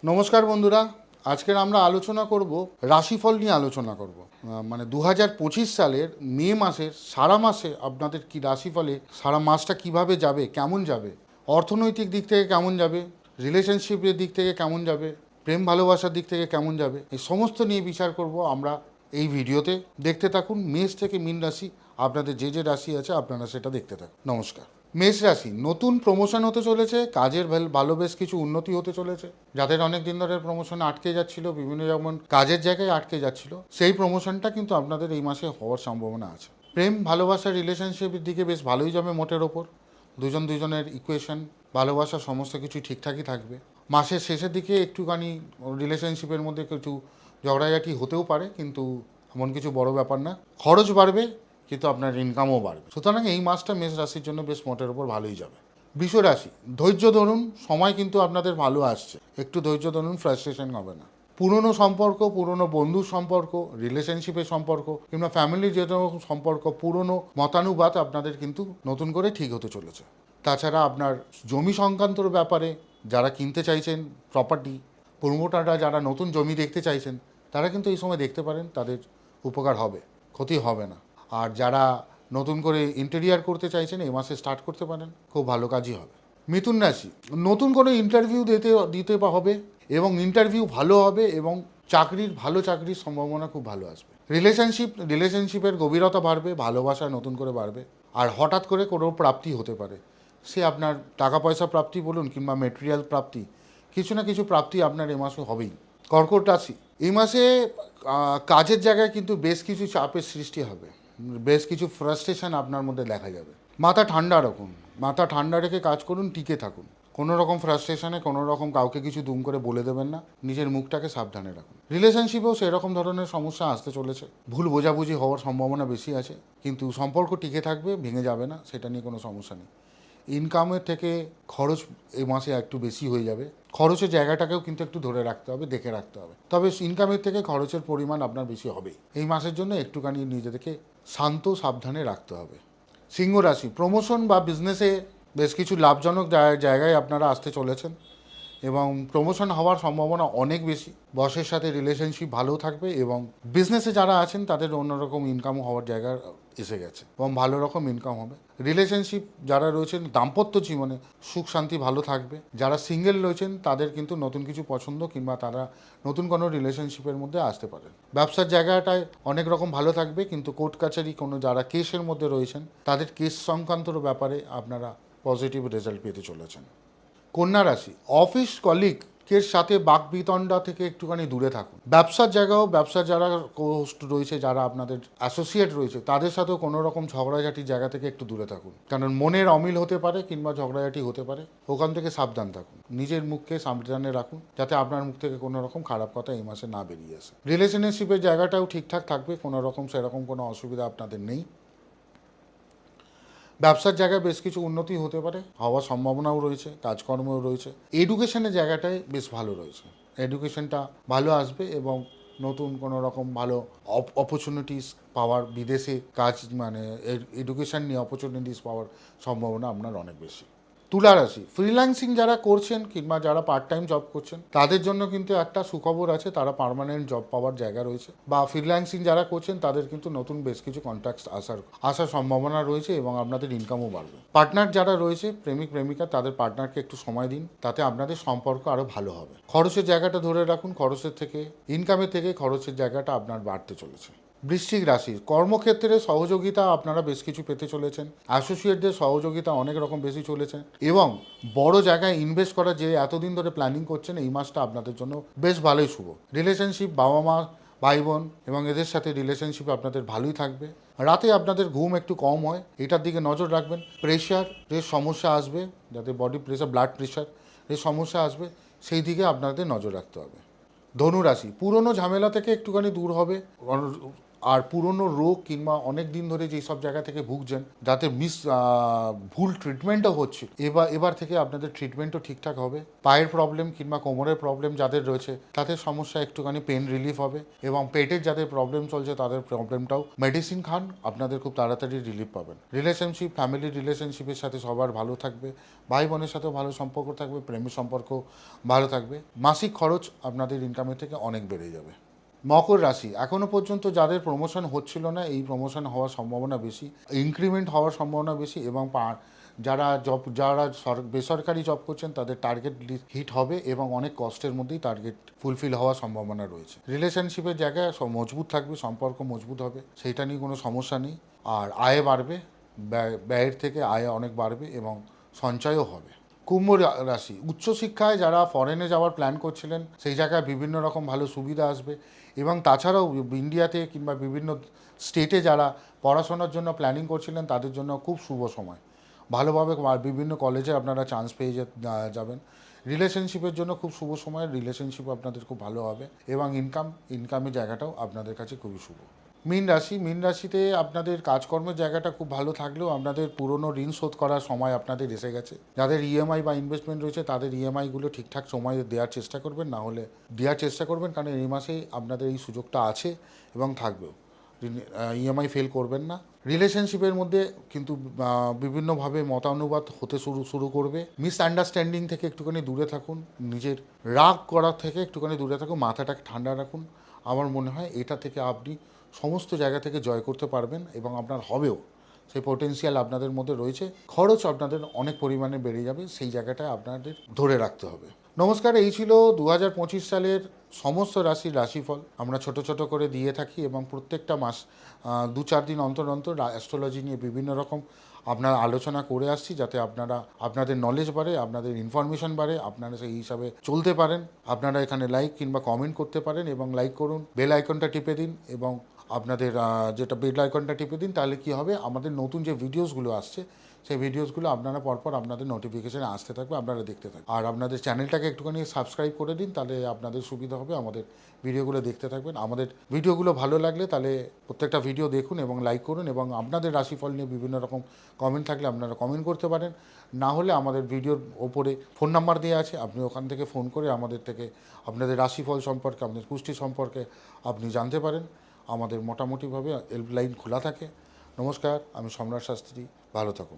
নমস্কার বন্ধুরা, আজকের আমরা আলোচনা করব রাশিফল নিয়ে আলোচনা করব। মানে 2025 সালের মে মাসের সারা মাসে আপনাদের কি রাশিফলে সারা মাসটা কিভাবে যাবে, কেমন যাবে, অর্থনৈতিক দিক থেকে কেমন যাবে, রিলেশনশিপের দিক থেকে কেমন যাবে, প্রেম ভালোবাসার দিক থেকে কেমন যাবে, এই সমস্ত নিয়ে বিচার করব আমরা এই ভিডিওতে। দেখতে থাকুন। মেষ থেকে মীন রাশি, আপনাদের যে যে রাশি আছে আপনারা সেটা দেখতে থাকুন। নমস্কার। মেষ রাশি, নতুন প্রমোশন হতে চলেছে, কাজের ভালো বেশ কিছু উন্নতি হতে চলেছে। যাদের অনেক দিন ধরে প্রমোশন আটকে যাচ্ছিল, বিভিন্ন যেমন কাজের জায়গায় আটকে যাচ্ছিল, সেই প্রমোশনটা কিন্তু আপনাদের এই মাসে হওয়ার সম্ভাবনা আছে। প্রেম ভালোবাসা রিলেশনশিপের দিকে বেশ ভালোই যাবে মোটের ওপর। দুজনের ইকুয়েশন, ভালোবাসা সমস্ত কিছু ঠিকঠাকই থাকবে। মাসের শেষের দিকে একটুখানি রিলেশনশিপের মধ্যে কিছু ঝগড়াঝাটি হতেও পারে, কিন্তু এমন কিছু বড় ব্যাপার না। খরচ বাড়বে কিন্তু আপনার ইনকামও বাড়বে। সুতরাং এই মাসটা মেষ রাশির জন্য বেশ মোটের ওপর ভালোই যাবে। বৃষ রাশি, ধৈর্য ধরুন, সময় কিন্তু আপনাদের ভালো আসছে। একটু ধৈর্য ধরুন, ফ্রাস্ট্রেশন হবে না। পুরনো সম্পর্ক, পুরনো বন্ধুর সম্পর্ক, রিলেশনশিপের সম্পর্ক কিংবা ফ্যামিলির যে সম্পর্ক, পুরনো মতানুবাদ আপনাদের কিন্তু নতুন করে ঠিক হতে চলেছে। তাছাড়া আপনার জমি সংক্রান্তর ব্যাপারে যারা কিনতে চাইছেন প্রপার্টি, প্রমোটাররা যারা নতুন জমি দেখতে চাইছেন, তারা কিন্তু এই সময় দেখতে পারেন, তাদের উপকার হবে, ক্ষতি হবে না। আর যারা নতুন করে ইন্টেরিয়ার করতে চাইছেন এই মাসে স্টার্ট করতে পারেন, খুব ভালো কাজই হবে। মিথুন রাশি, নতুন করে ইন্টারভিউ দিতে হবে এবং ইন্টারভিউ ভালো হবে এবং ভালো চাকরির সম্ভাবনা খুব ভালো আসবে। রিলেশনশিপের গভীরতা বাড়বে, ভালোবাসা নতুন করে বাড়বে। আর হঠাৎ করে কোনো প্রাপ্তি হতে পারে, সে আপনার টাকা পয়সা প্রাপ্তি বলুন কিংবা মেটেরিয়াল প্রাপ্তি, কিছু না কিছু প্রাপ্তি আপনার এ মাসে হবেই। কর্কট রাশি, এই মাসে কাজের জায়গায় কিন্তু বেশ কিছু চাপের সৃষ্টি হবে, বেশ কিছু ফ্রাস্ট্রেশন আপনার মধ্যে দেখা যাবে। মাথা ঠান্ডা রেখে কাজ করুন, টিকে থাকুন। কোনো রকম ফ্রাস্ট্রেশনে কোনো রকম কাউকে কিছু দুম করে বলে দেবেন না, নিজের মুখটাকে সাবধানে রাখুন। রিলেশনশিপেও সেরকম ধরনের সমস্যা আসতে চলেছে, ভুল বোঝাবুঝি হওয়ার সম্ভাবনা বেশি আছে, কিন্তু সম্পর্ক টিকে থাকবে, ভেঙে যাবে না, সেটা নিয়ে কোনো সমস্যা নেই। ইনকামের থেকে খরচ এই মাসে একটু বেশি হয়ে যাবে। খরচের জায়গাটাকেও কিন্তু একটু ধরে রাখতে হবে, দেখে রাখতে হবে। তবে ইনকামের থেকে খরচের পরিমাণ আপনার বেশি হবেই। এই মাসের জন্য একটুখানি নিজেদেরকে শান্ত সাবধানে রাখতে হবে। সিংহ রাশি, প্রমোশন বা বিজনেসে বেশ কিছু লাভজনক জায়গায় আপনারা আসতে চলেছেন এবং প্রমোশন হওয়ার সম্ভাবনা অনেক বেশি। বসের সাথে রিলেশনশিপ ভালো থাকবে এবং বিজনেসে যারা আছেন তাদের অন্যরকম ইনকাম হওয়ার জায়গা এসে গেছে এবং ভালো রকম ইনকাম হবে। রিলেশনশিপ যারা রয়েছেন দাম্পত্য জীবনে সুখ শান্তি ভালো থাকবে। যারা সিঙ্গেল রয়েছেন তাদের কিন্তু নতুন কিছু পছন্দ কিংবা তারা নতুন কোনো রিলেশনশিপের মধ্যে আসতে পারেন। ব্যবসার জায়গাটায় অনেক রকম ভালো থাকবে, কিন্তু কোর্ট কাছারি কোনো যারা কেসের মধ্যে রয়েছেন তাদের কেস সংক্রান্ত ব্যাপারে আপনারা পজিটিভ রেজাল্ট পেতে চলেছেন। কন্যা রাশি, অফিস কলিগের সাথে বাকবিতণ্ডা থেকে একটুখানি দূরে থাকুন। ব্যবসার যারা হোস্ট রয়েছে, যারা আপনাদের অ্যাসোসিয়েট রয়েছে, তাদের সাথেও কোনো রকম ঝগড়াঝাটির জায়গা থেকে একটু দূরে থাকুন, কারণ মনের অমিল হতে পারে কিংবা ঝগড়াঝাটি হতে পারে, ওখান থেকে সাবধান থাকুন। নিজের মুখকে সাবধানে রাখুন যাতে আপনার মুখ থেকে কোনো রকম খারাপ কথা এই মাসে না বেরিয়ে আসে। রিলেশনশিপের জায়গাটাও ঠিকঠাক থাকবে, কোনো রকম সেরকম কোনো অসুবিধা আপনাদের নেই। ব্যবসার জায়গায় বেশ কিছু উন্নতি হতে পারে, হওয়ার সম্ভাবনাও রয়েছে, কাজকর্মও রয়েছে। এডুকেশনের জায়গাটায় বেশ ভালো রয়েছে, এডুকেশনটা ভালো আসবে এবং নতুন কোনো রকম ভালো অপরচুনিটিস পাওয়ার, বিদেশে কাজ মানে এডুকেশন নিয়ে অপরচুনিটিস পাওয়ার সম্ভাবনা আপনার অনেক বেশি। তুলা রাশি, ফ্রিল্যান্সিং যারা করছেন কিংবা যারা পার্ট টাইম জব করছেন তাদের জন্য কিন্তু একটা সুখবর আছে, তারা পার্মানেন্ট জব পাওয়ার জায়গা রয়েছে। বা ফ্রিল্যান্সিং যারা করছেন তাদের কিন্তু নতুন বেশ কিছু কন্ট্রাক্ট আসার সম্ভাবনা রয়েছে এবং আপনাদের ইনকামও বাড়বে। পার্টনার যারা রয়েছে, প্রেমিক প্রেমিকা, তাদের পার্টনারকে একটু সময় দিন, তাতে আপনাদের সম্পর্ক আরও ভালো হবে। খরচের জায়গাটা ধরে রাখুন, ইনকামের থেকে খরচের জায়গাটা আপনার বাড়তে চলেছে। বৃশ্চিক রাশি, কর্মক্ষেত্রে সহযোগিতা আপনারা বেশ কিছু পেতে চলেছেন, অ্যাসোসিয়েটদের সহযোগিতা অনেক রকম বেশি চলেছেন এবং বড় জায়গায় ইনভেস্ট করার যে এতদিন ধরে প্ল্যানিং করছেন এই মাসটা আপনাদের জন্য বেশ ভালোই শুভ। রিলেশনশিপ, বাবা মা, ভাই বোন এবং এদের সাথে রিলেশনশিপ আপনাদের ভালোই থাকবে। রাতে আপনাদের ঘুম একটু কম হয়, এটার দিকে নজর রাখবেন। প্রেশারের সমস্যা আসবে, যাতে বডি প্রেশার, ব্লাড প্রেশার এর সমস্যা আসবে, সেই দিকে আপনাদের নজর রাখতে হবে। ধনুরাশি, পুরনো ঝামেলা থেকে একটুখানি দূর হবে, আর পুরনো রোগ কিংবা অনেক দিন ধরে যেই সব জায়গা থেকে ভুগছেন, যাতে ভুল ট্রিটমেন্টও হচ্ছে, এবার থেকে আপনাদের ট্রিটমেন্টও ঠিকঠাক হবে। পায়ের প্রবলেম কিংবা কোমরের প্রবলেম যাদের রয়েছে তাদের সমস্যা একটুখানি পেন রিলিফ হবে, এবং পেটের যাদের প্রবলেম চলছে তাদের প্রবলেমটাও মেডিসিন খান, আপনাদের খুব তাড়াতাড়ি রিলিফ পাবেন। রিলেশনশিপ, ফ্যামিলি রিলেশনশিপের সাথে সবার ভালো থাকবে, ভাই বোনের সাথেও ভালো সম্পর্ক থাকবে, প্রেমের সম্পর্ক ভালো থাকবে। মাসিক খরচ আপনাদের ইনকামের থেকে অনেক বেড়ে যাবে। মকর রাশি, এখনো পর্যন্ত যাদের প্রমোশন হচ্ছিল না, এই প্রমোশন হওয়ার সম্ভাবনা বেশি, ইনক্রিমেন্ট হওয়ার সম্ভাবনা বেশি, এবং যারা বেসরকারি জব করছেন তাদের টার্গেট হিট হবে, এবং অনেক কষ্টের মধ্যেই টার্গেট ফুলফিল হওয়ার সম্ভাবনা রয়েছে। রিলেশনশিপের জায়গায় সব মজবুত থাকবে, সম্পর্ক মজবুত হবে, সেইটা নিয়ে কোনো সমস্যা নেই। আর আয় বাড়বে, ব্যয়ের থেকে আয় অনেক বাড়বে, এবং সঞ্চয়ও হবে। কুম্ভ রাশি, উচ্চশিক্ষায় যারা ফরেনে যাওয়ার প্ল্যান করছিলেন সেই জায়গায় বিভিন্ন রকম ভালো সুবিধা আসবে, এবং তাছাড়াও ইন্ডিয়াতে কিংবা বিভিন্ন স্টেটে যারা পড়াশোনার জন্য প্ল্যানিং করছিলেন তাদের জন্য খুব শুভ সময়। ভালোভাবে বিভিন্ন কলেজে আপনারা চান্স পেয়ে যাবেন। রিলেশনশিপের জন্য খুব শুভ সময়, রিলেশনশিপ আপনাদের খুব ভালো হবে, এবং ইনকামের জায়গাটাও আপনাদের কাছে খুবই শুভ। মীন রাশিতে আপনাদের কাজকর্মের জায়গাটা খুব ভালো থাকলেও আপনাদের পুরনো ঋণ শোধ করার সময় আপনাদের এসে গেছে। যাদের ইএমআই বা ইনভেস্টমেন্ট রয়েছে তাদের ইএমআইগুলো ঠিকঠাক সময়ে দেওয়ার চেষ্টা করবেন, না হলে দেওয়ার চেষ্টা করবেন, কারণ এই মাসেই আপনাদের এই সুযোগটা আছে এবং থাকবেও। ইএমআই ফেল করবেন না। রিলেশনশিপের মধ্যে কিন্তু বিভিন্নভাবে মতানুবাদ হতে শুরু করবে। মিসআন্ডারস্ট্যান্ডিং থেকে একটুখানি দূরে থাকুন, নিজের রাগ করার থেকে একটুখানি দূরে থাকুন, মাথাটাকে ঠান্ডা রাখুন। আমার মনে হয় এটা থেকে আপনি সমস্ত জায়গা থেকে জয় করতে পারবেন, এবং আপনার হবেও, সেই পোটেনশিয়াল আপনাদের মধ্যে রয়েছে। খরচ আপনাদের অনেক পরিমাণে বেড়ে যাবে, সেই জায়গাটায় আপনাদের ধরে রাখতে হবে। নমস্কার, এই ছিল 2025 সালের সমস্ত রাশির রাশিফল। আমরা ছোট ছোট করে দিয়ে থাকি, এবং প্রত্যেকটা মাস 2-4 দিন অন্তর অন্তর অ্যাস্ট্রোলজি নিয়ে বিভিন্ন রকম আপনারা আলোচনা করে আসছি, যাতে আপনাদের নলেজ বাড়ে, আপনাদের ইনফরমেশন বাড়ে, আপনারা সেই হিসাবে চলতে পারেন। আপনারা এখানে লাইক কিংবা কমেন্ট করতে পারেন, এবং লাইক করুন, বেল আইকনটা টিপে দিন, এবং আপনাদের যেটা বেল আইকনটা টিপে দিন, তাহলে কি হবে, আমাদের নতুন যে ভিডিওসগুলো আসছে সেই ভিডিওসগুলো আপনারা পরপর আপনাদের নোটিফিকেশানে আসতে থাকবে, আপনারা দেখতে থাকবেন। আর আপনাদের চ্যানেলটাকে একটুখানি সাবস্ক্রাইব করে দিন, তাহলে আপনাদের সুবিধা হবে, আমাদের ভিডিওগুলো দেখতে থাকবেন। আমাদের ভিডিওগুলো ভালো লাগলে তাহলে প্রত্যেকটা ভিডিও দেখুন এবং লাইক করুন, এবং আপনাদের রাশিফল নিয়ে বিভিন্ন রকম কমেন্ট থাকলে আপনারা কমেন্ট করতে পারেন। না হলে আমাদের ভিডিওর ওপরে ফোন নাম্বার দেওয়া আছে, আপনি ওখান থেকে ফোন করে আমাদের থেকে আপনাদের রাশিফল সম্পর্কে, আপনাদের কুষ্টি সম্পর্কে আপনি জানতে পারেন। আমাদের মোটামুটিভাবে হেল্পলাইন খোলা থাকে। নমস্কার, আমি সম্রাট শাস্ত্রী, ভালো থাকুন।